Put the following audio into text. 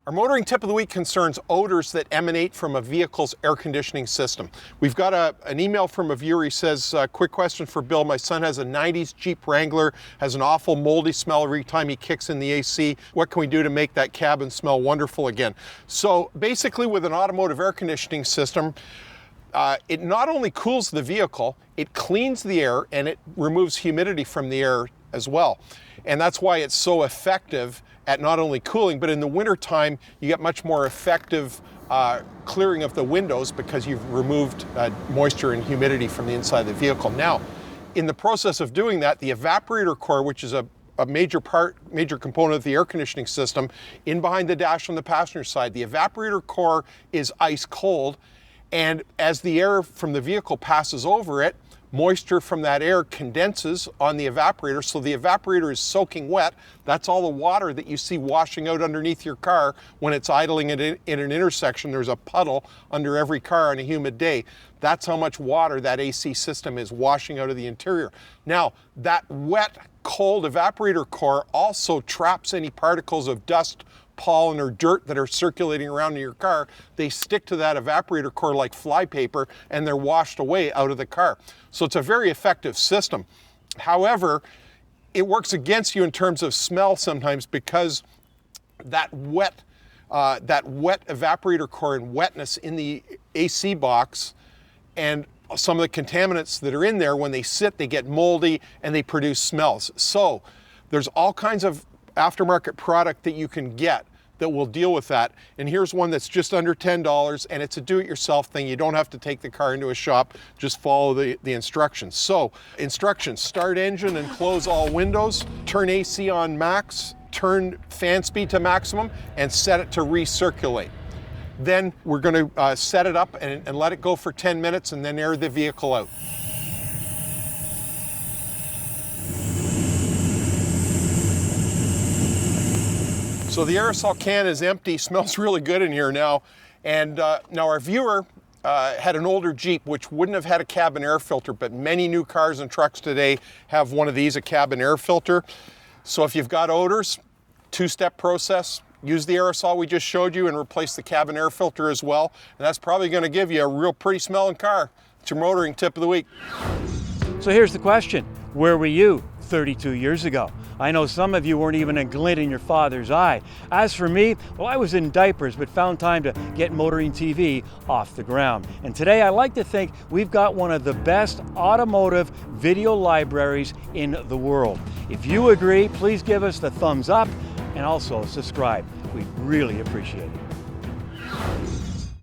Our motoring tip of the week concerns odors that emanate from a vehicle's air conditioning system. We've got an email from a viewer. He says, quick question for Bill. My son has a 90s Jeep Wrangler, has an awful moldy smell every time he kicks in the AC. What can we do to make that cabin smell wonderful again? So basically with an automotive air conditioning system, it not only cools the vehicle, it cleans the air and it removes humidity from the air as well. And that's why it's so effective at not only cooling, but in the winter time, you get much more effective clearing of the windows because you've removed moisture and humidity from the inside of the vehicle. Now, in the process of doing that, the evaporator core, which is a major component of the air conditioning system, in behind the dash on the passenger side, the evaporator core is ice cold. And as the air from the vehicle passes over it, moisture from that air condenses on the evaporator, so the evaporator is soaking wet. That's all the water that you see washing out underneath your car when it's idling in an intersection. There's a puddle under every car on a humid day. That's how much water that AC system is washing out of the interior. Now, that wet, cold evaporator core also traps any particles of dust, pollen, or dirt that are circulating around in your car. They stick to that evaporator core like flypaper and they're washed away out of the car. So it's a very effective system. However, it works against you in terms of smell sometimes because that wet evaporator core and wetness in the AC box and some of the contaminants that are in there, when they sit, they get moldy and they produce smells. So there's all kinds of aftermarket product that you can get that will deal with that. And here's one that's just under $10, and it's a do-it-yourself thing. You don't have to take the car into a shop, just follow the instructions. So, instructions: start engine and close all windows, turn AC on max, turn fan speed to maximum, and set it to recirculate. Then we're going to set it up and let it go for 10 minutes and then air the vehicle out. So the aerosol can is empty, smells really good in here now. And now our viewer had an older Jeep which wouldn't have had a cabin air filter, but many new cars and trucks today have one of these, a cabin air filter. So if you've got odors, two-step process: use the aerosol we just showed you and replace the cabin air filter as well. And that's probably going to give you a real pretty smelling car. It's your motoring tip of the week. So here's the question: where were you 32 years ago? I know some of you weren't even a glint in your father's eye. As for me, well, I was in diapers, but found time to get Motoring TV off the ground. And today I like to think we've got one of the best automotive video libraries in the world. If you agree, please give us the thumbs up and also subscribe. We'd really appreciate it.